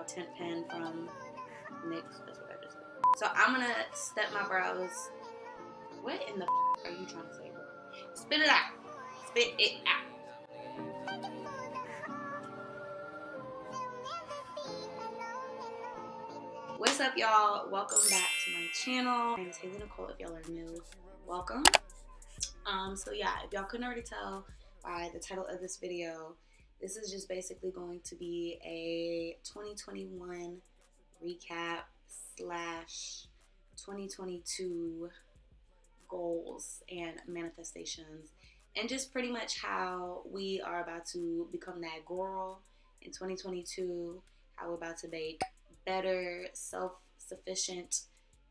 brow tint pen from NYX. That's what I just said. So I'm gonna step my brows. What in the are you trying to say, bro? Spit it out. Spit it out. What's up, y'all? Welcome back to my channel. My name is Haley Nicole. If y'all are new, welcome. So yeah, if y'all couldn't already tell by the title of this video, this is just basically going to be a 2021 recap slash 2022 goals and manifestations, and just pretty much how we are about to become that girl in 2022, how we're about to make better self-sufficient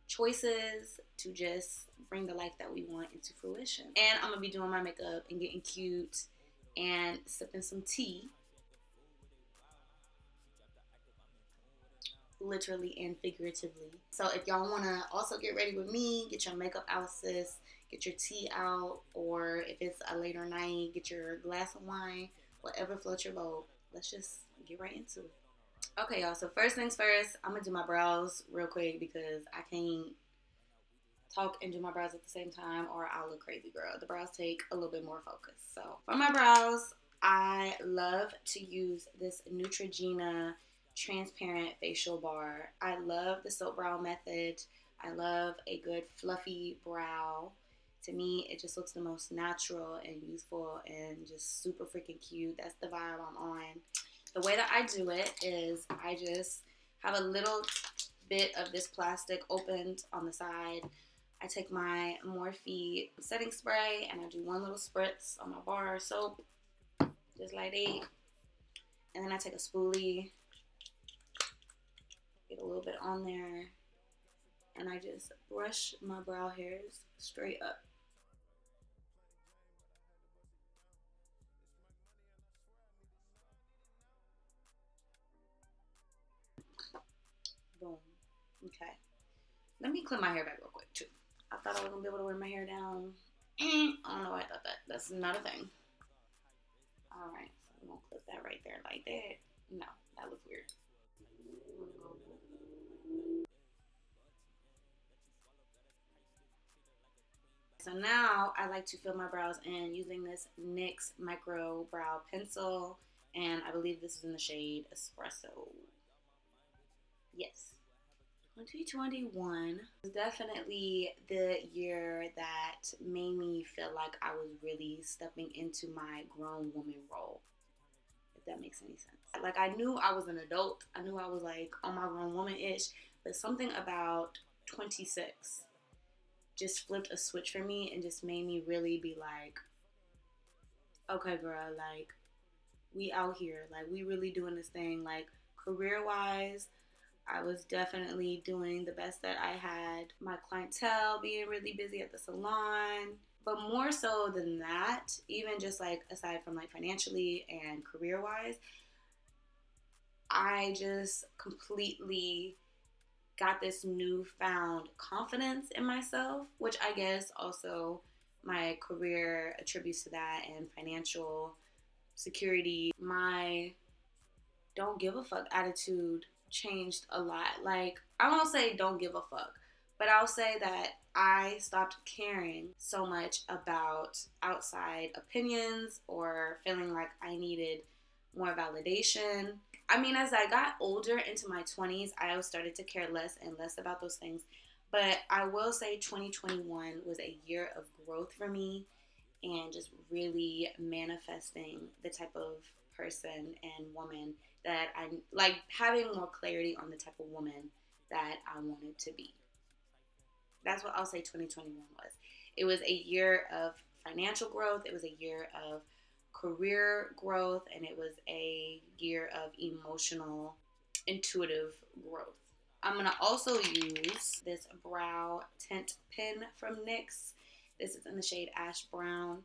choices to just bring the life that we want into fruition. And I'm gonna be doing my makeup and getting cute and sipping some tea, literally and figuratively. So if y'all want to also get ready with me, get your makeup out, sis, get your tea out, or if it's a later night, get your glass of wine, whatever floats your boat. Let's just get right into it. Okay, y'all, so first things first, I'm gonna do my brows real quick because I can't talk and do my brows at the same time or I'll look crazy, girl. The brows take a little bit more focus. So for my brows, I love to use this Neutrogena transparent facial bar. I love the soap brow method. I love a good fluffy brow. To me, it just looks the most natural and youthful and just super freaking cute. That's the vibe I'm on. The way that I do it is I just have a little bit of this plastic opened on the side. I take my Morphe setting spray and I do one little spritz on my bar of soap, just like that. And then I take a spoolie, get a little bit on there, and I just brush my brow hairs straight up. Boom. Okay. Let me clip my hair back real quick too. I thought I was gonna be able to wear my hair down. I don't know why I thought that. That's not a thing. Alright, so I'm gonna clip that right there like that. No, that looks weird. So now I like to fill my brows in using this NYX Micro Brow Pencil, and I believe this is in the shade Espresso. Yes. 2021 was definitely the year that made me feel like I was really stepping into my grown woman role, if that makes any sense. Like, I knew I was an adult. I knew I was like on my grown woman-ish, but something about 26 just flipped a switch for me and just made me really be like, okay, girl, like, we out here. Like, we really doing this thing. Like, career-wise, I was definitely doing the best that I had. My clientele being really busy at the salon. But more so than that, even just like aside from like financially and career-wise, I just completely got this newfound confidence in myself, which I guess also my career attributes to that, and financial security. My don't give a fuck attitude changed a lot. Like, I won't say don't give a fuck, but I'll say that I stopped caring so much about outside opinions or feeling like I needed more validation. I mean, as I got older into my 20s, I started to care less and less about those things. But I will say 2021 was a year of growth for me and just really manifesting the type of person and woman that I like, having more clarity on the type of woman that I wanted to be. That's what I'll say 2021 was. It was a year of financial growth. It was a year of career growth, and it was a year of emotional, intuitive growth. I'm going to also use this brow tint pen from NYX. This is in the shade Ash Brown.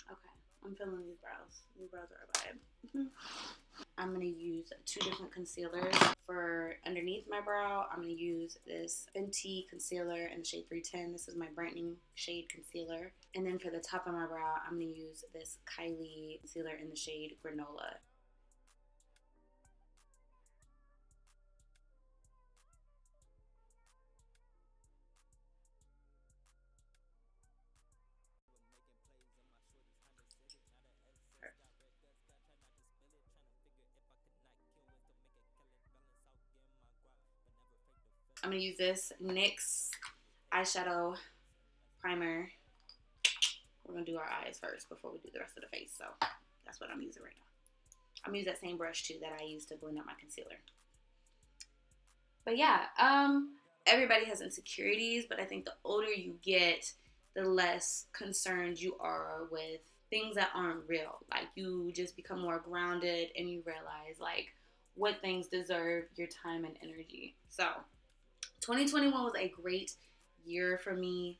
Okay, I'm feeling these brows. These brows are a vibe. I'm going to use 2 different concealers. For underneath my brow, I'm going to use this Fenty concealer in the shade 310. This is my brightening shade concealer. And then for the top of my brow, I'm going to use this Kylie concealer in the shade Granola. I'm going to use this NYX eyeshadow primer. We're going to do our eyes first before we do the rest of the face. So that's what I'm using right now. I'm going to use that same brush too that I used to blend out my concealer. But yeah, everybody has insecurities, but I think the older you get, the less concerned you are with things that aren't real. Like, you just become more grounded and you realize like what things deserve your time and energy. So 2021 was a great year for me.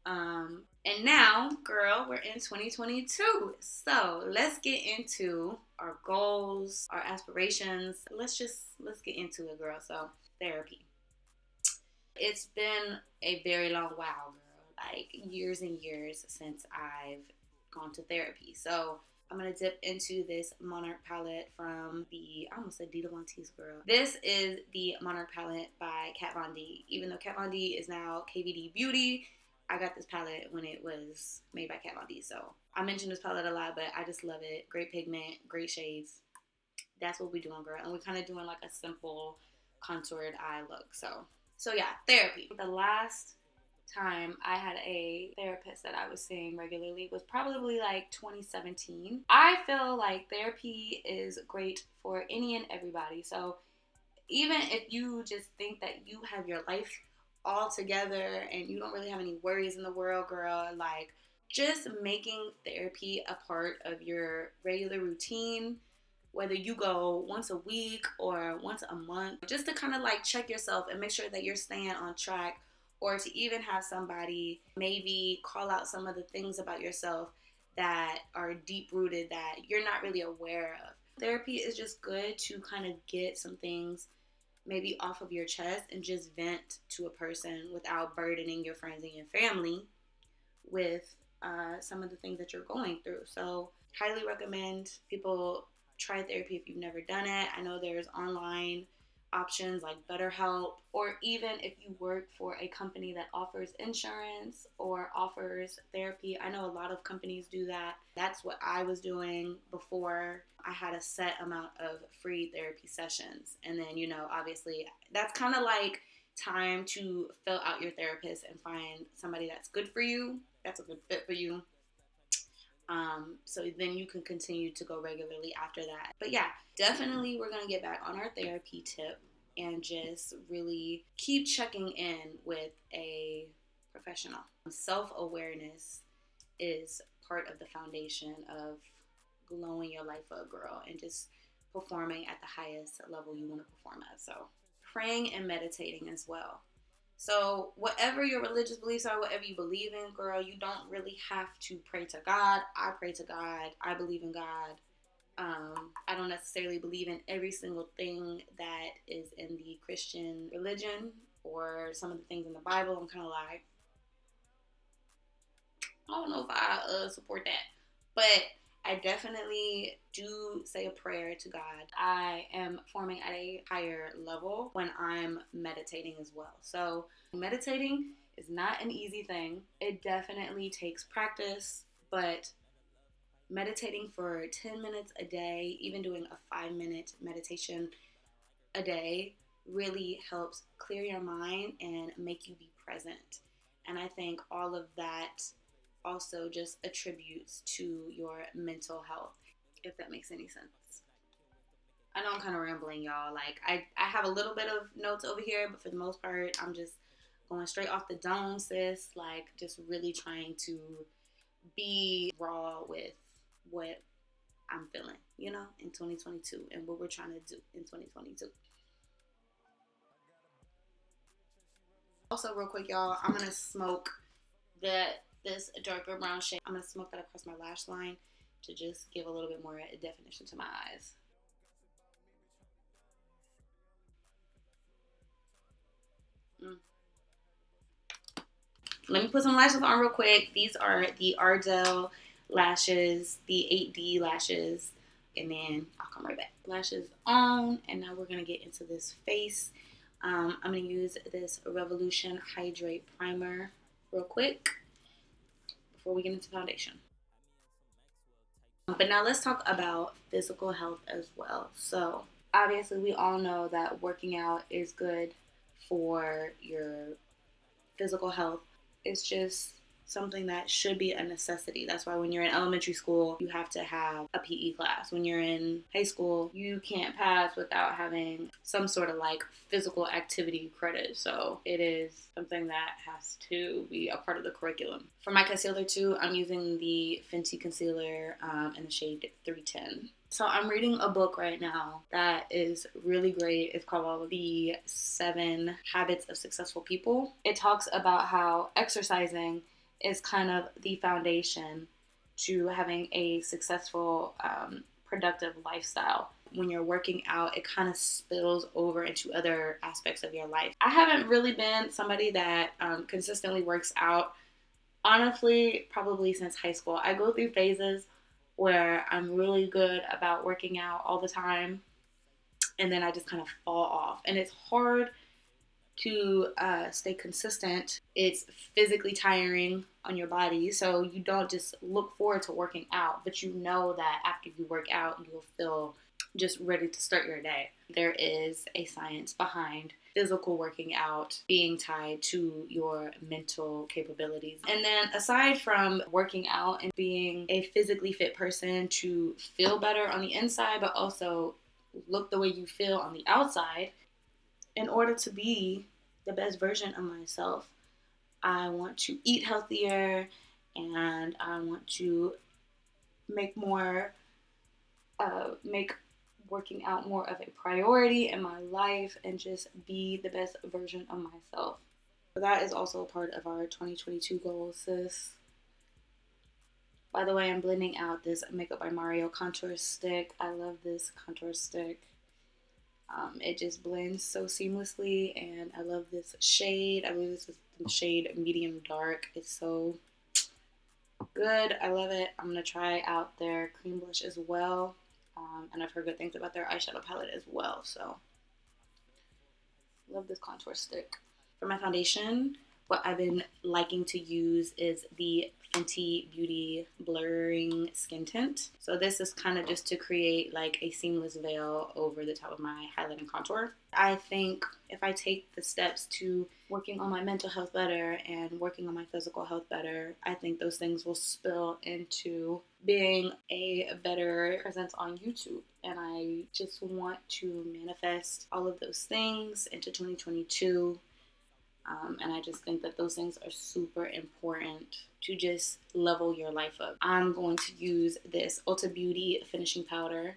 And now, girl, we're in 2022. So let's get into our goals, our aspirations. Let's get into it, girl. So therapy. It's been a very long while, girl. Like years and years since I've gone to therapy. So I'm going to dip into this Monarch palette from I almost said Dita Von Teese, girl. This is the Monarch palette by Kat Von D. Even though Kat Von D is now KVD Beauty, I got this palette when it was made by Kat Von D. So I mention this palette a lot, but I just love it. Great pigment, great shades. That's what we're doing, girl. And we're kind of doing like a simple contoured eye look. So yeah, therapy. The last time I had a therapist that I was seeing regularly was probably like 2017. I feel like therapy is great for any and everybody. So even if you just think that you have your life all together and you don't really have any worries in the world, girl, like just making therapy a part of your regular routine, whether you go once a week or once a month, just to kind of like check yourself and make sure that you're staying on track, or to even have somebody maybe call out some of the things about yourself that are deep-rooted that you're not really aware of. Therapy is just good to kind of get some things maybe off of your chest and just vent to a person without burdening your friends and your family with some of the things that you're going through. So highly recommend people try therapy if you've never done it. I know there's online options like BetterHelp, or even if you work for a company that offers insurance or offers therapy. I know a lot of companies do that. That's what I was doing before. I had a set amount of free therapy sessions. And then, you know, obviously that's kind of like time to fill out your therapist and find somebody that's good for you, that's a good fit for you. So then you can continue to go regularly after that. But yeah, definitely we're going to get back on our therapy tip and just really keep checking in with a professional. Self-awareness is part of the foundation of glowing your life up, girl, and just performing at the highest level you want to perform at. So praying and meditating as well. So whatever your religious beliefs are, whatever you believe in, girl, you don't really have to pray to God. I pray to God. I believe in God. I don't necessarily believe in every single thing that is in the Christian religion or some of the things in the Bible. I'm kind of like, I don't know if I support that. But I definitely do say a prayer to God. I am performing at a higher level when I'm meditating as well. So meditating is not an easy thing. It definitely takes practice, but meditating for 10 minutes a day, even doing a 5-minute meditation a day, really helps clear your mind and make you be present. And I think all of that also just attributes to your mental health, if that makes any sense. I know I'm kind of rambling, y'all. Like, I have a little bit of notes over here, but for the most part, I'm just going straight off the dome, sis. Like, just really trying to be raw with what I'm feeling, you know, in 2022 and what we're trying to do in 2022. Also, real quick, y'all, I'm going to smoke this darker brown shade. I'm going to smoke that across my lash line to just give a little bit more definition to my eyes. let me put some lashes on real quick. These are the Ardell lashes, the 8D lashes, and then I'll come right back. Lashes on, and now we're gonna get into this face. I'm gonna use this Revolution Hydrate Primer real quick before we get into foundation. But now let's talk about physical health as well. So obviously we all know that working out is good for your physical health. It's just something that should be a necessity. That's why when you're in elementary school, you have to have a PE class. When you're in high school, you can't pass without having some sort of like physical activity credit. So it is something that has to be a part of the curriculum. For my concealer too, I'm using the Fenty concealer in the shade 310. So I'm reading a book right now that is really great. It's called The 7 Habits of Successful People. It talks about how exercising is kind of the foundation to having a successful, productive lifestyle. When you're working out, it kind of spills over into other aspects of your life. I haven't really been somebody that consistently works out, honestly, probably since high school. I go through phases where I'm really good about working out all the time, and then I just kind of fall off. And it's hard to stay consistent. It's physically tiring on your body, so you don't just look forward to working out, but you know that after you work out, you'll feel just ready to start your day. There is a science behind physical working out being tied to your mental capabilities. And then aside from working out and being a physically fit person to feel better on the inside, but also look the way you feel on the outside, in order to be the best version of myself, I want to eat healthier, and I want to make working out more of a priority in my life and just be the best version of myself. So that is also a part of our 2022 goals, sis. By the way, I'm blending out this Makeup by Mario contour stick. I love this contour stick. It just blends so seamlessly, and I love this shade. I believe this is the shade medium dark. It's so good. I love it. I'm going to try out their cream blush as well. And I've heard good things about their eyeshadow palette as well. So, love this contour stick. For my foundation, what I've been liking to use is the Fenty Beauty Blurring Skin Tint. So this is kind of just to create like a seamless veil over the top of my highlight and contour. I think if I take the steps to working on my mental health better and working on my physical health better, I think those things will spill into being a better presence on YouTube. And I just want to manifest all of those things into 2022. And I just think that those things are super important to just level your life up. I'm going to use this Ulta Beauty finishing powder.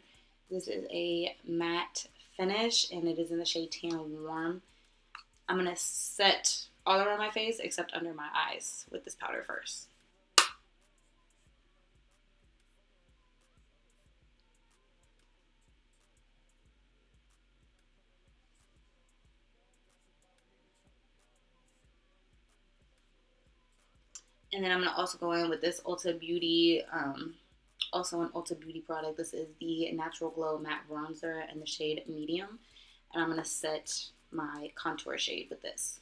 This is a matte finish, and it is in the shade Tan Warm. I'm going to set all around my face except under my eyes with this powder first. And then I'm going to also go in with this Ulta Beauty, also an Ulta Beauty product. This is the Natural Glow Matte Bronzer in the shade Medium. And I'm going to set my contour shade with this.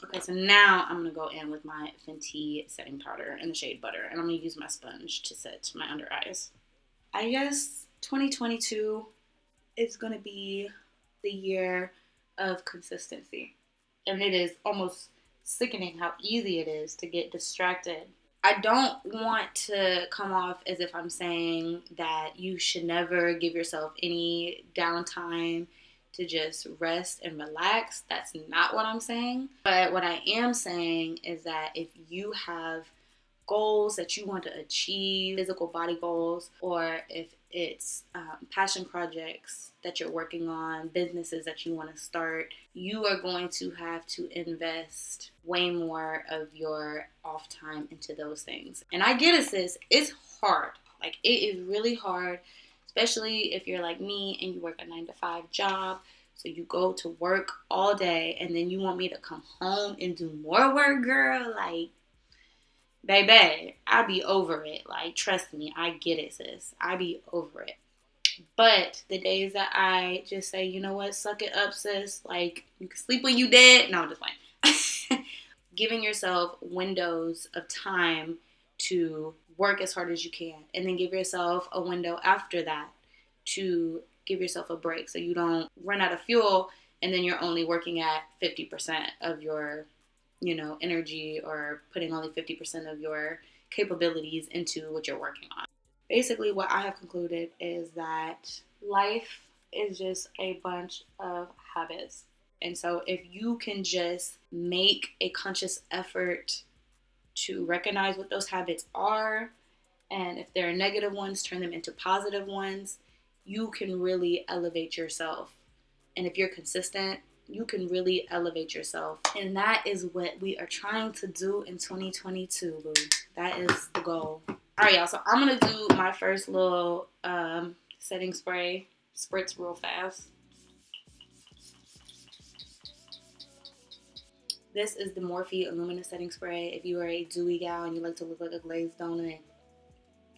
Okay, so now I'm going to go in with my Fenty setting powder in the shade Butter. And I'm going to use my sponge to set my under eyes. I guess 2022 is going to be the year of consistency. And it is almost sickening how easy it is to get distracted. I don't want to come off as if I'm saying that you should never give yourself any downtime to just rest and relax. That's not what I'm saying. But what I am saying is that if you have goals that you want to achieve, physical body goals, or if it's passion projects that you're working on, businesses that you want to start, you are going to have to invest way more of your off time into those things. And I get it, sis. It's hard. Like, it is really hard, especially if you're like me and you work a 9-to-5 job. So you go to work all day and then you want me to come home and do more work, girl? Like, baby, I be over it. Like, trust me, I get it, sis. I be over it. But the days that I just say, you know what, suck it up, sis. Like, you can sleep when you dead. No, I'm just playing. Giving yourself windows of time to work as hard as you can. And then give yourself a window after that to give yourself a break so you don't run out of fuel and then you're only working at 50% of your, energy, or putting only 50% of your capabilities into what you're working on. Basically, what I have concluded is that life is just a bunch of habits. And so if you can just make a conscious effort to recognize what those habits are, and if they're negative ones, turn them into positive ones, you can really elevate yourself. And if you're consistent, you can really elevate yourself. And that is what we are trying to do in 2022, boo. That is the goal. All right, y'all. So I'm going to do my first little setting spray. Spritz real fast. This is the Morphe Luminous setting spray. If you are a dewy gal and you like to look like a glazed donut,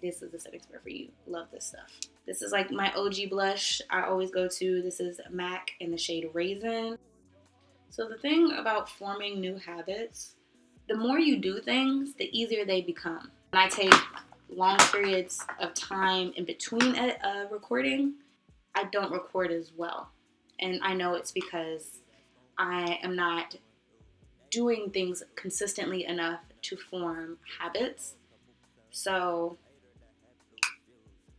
this is the setting spray for you. Love this stuff. This is like my OG blush I always go to. This is MAC in the shade Raisin. So the thing about forming new habits, the more you do things, the easier they become. When I take long periods of time in between recording, I don't record as well. And I know it's because I am not doing things consistently enough to form habits. So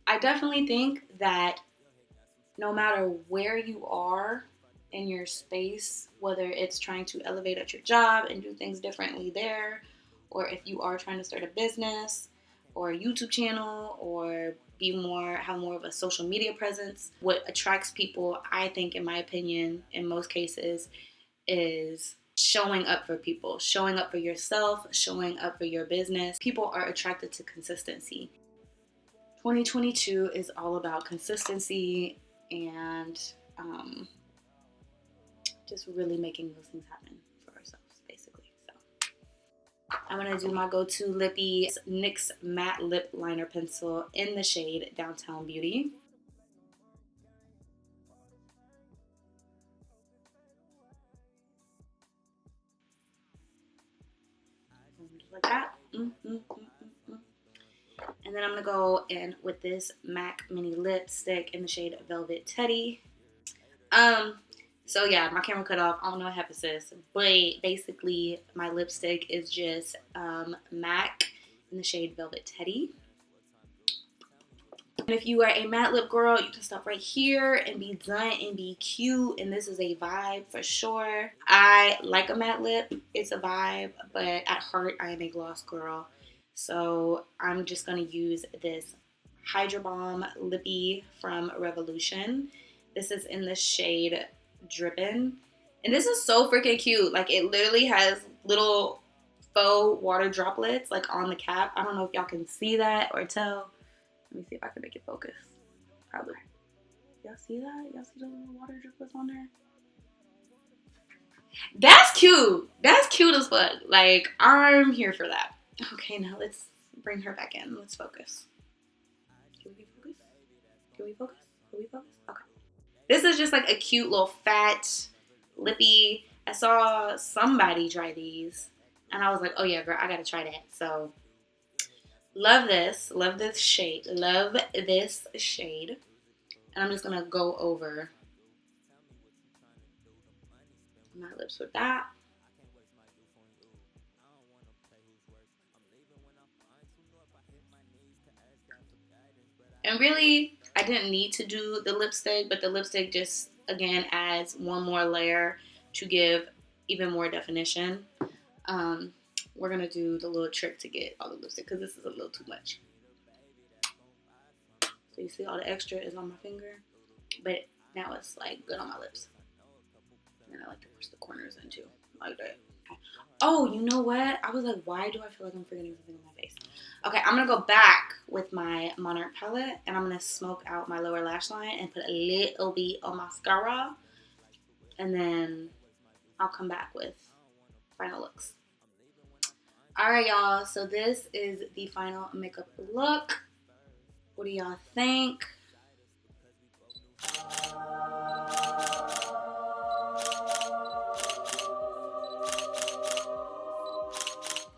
I definitely think that no matter where you are in your space, whether it's trying to elevate at your job and do things differently there, or if you are trying to start a business or a YouTube channel or have more of a social media presence, what attracts people, I think, in my opinion, in most cases, is showing up for people, showing up for yourself, showing up for your business. People are attracted to consistency. 2022 is all about consistency and just really making those things happen for ourselves, basically. So I'm going to do my go-to lippy NYX Matte Lip Liner Pencil in the shade Downtown Beauty. Just like that. And then I'm going to go in with this MAC Mini Lipstick in the shade Velvet Teddy. So yeah, my camera cut off. I don't know what happened, sis. But basically, my lipstick is just MAC in the shade Velvet Teddy. And if you are a matte lip girl, you can stop right here and be done and be cute. And this is a vibe for sure. I like a matte lip. It's a vibe. But at heart, I am a gloss girl. So I'm just going to use this Hydra Bomb Lippy from Revolution. This is in the shade Drippin'. And this is so freaking cute. Like, it literally has little faux water droplets, like, on the cap. I don't know if y'all can see that or tell. Let me see if I can make it focus. Probably. Y'all see that? Y'all see the little water droplets on there? That's cute. That's cute as fuck. Like, I'm here for that. Okay, now let's bring her back in. Let's focus. Can we focus? Can we focus? Can we focus? Okay. This is just like a cute little fat lippy. I saw somebody try these and I was like, oh yeah, girl, I gotta try that. So love this. Love this shade. Love this shade. And I'm just gonna go over my lips with that. And really, I didn't need to do the lipstick, but the lipstick just, again, adds one more layer to give even more definition. We're going to do the little trick to get all the lipstick because this is a little too much. So you see all the extra is on my finger, but now it's like good on my lips. And I like to push the corners in too, like that. Okay. Oh, you know what? I was like, why do I feel like I'm forgetting something on my face? Okay, I'm going to go back with my Monarch palette, and I'm going to smoke out my lower lash line and put a little bit of mascara and then I'll come back with final looks. Alright, y'all, so this is the final makeup look. What do y'all think?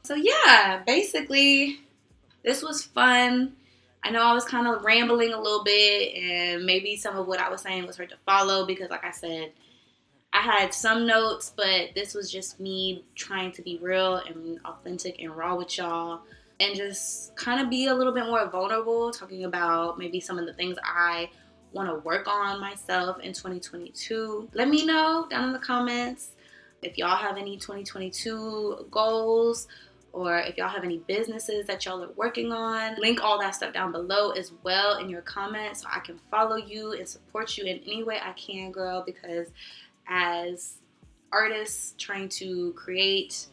So yeah, basically this was fun. I know I was kind of rambling a little bit, and maybe some of what I was saying was hard to follow because, like I said, I had some notes, but this was just me trying to be real and authentic and raw with y'all and just kind of be a little bit more vulnerable, talking about maybe some of the things I want to work on myself in 2022. Let me know down in the comments if y'all have any 2022 goals, or if y'all have any businesses that y'all are working on. Link all that stuff down below as well in your comments so I can follow you and support you in any way I can, girl, because as artists trying to create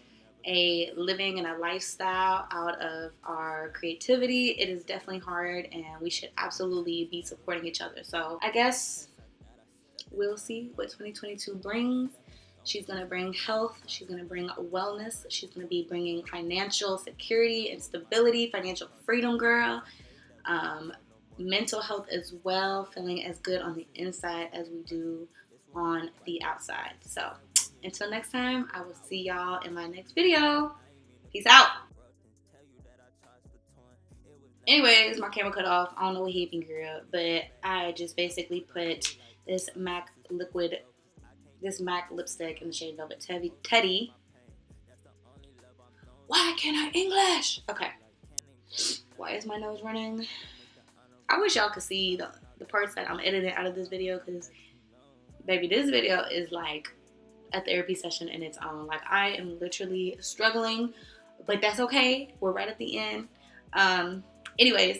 a living and a lifestyle out of our creativity, it is definitely hard, and we should absolutely be supporting each other. So I guess we'll see what 2022 brings. She's going to bring health. She's going to bring wellness. She's going to be bringing financial security and stability, financial freedom, girl. Mental health as well, feeling as good on the inside as we do on the outside. So until next time, I will see y'all in my next video. Peace out. Anyways, my camera cut off. I don't know what happened, girl, but I just basically put this MAC lipstick in the shade Velvet Teddy. Why can't I English? Okay. Why is my nose running? I wish y'all could see the parts that I'm editing out of this video, because baby, this video is like a therapy session in its own. Like, I am literally struggling, but that's okay. We're right at the end. Anyways.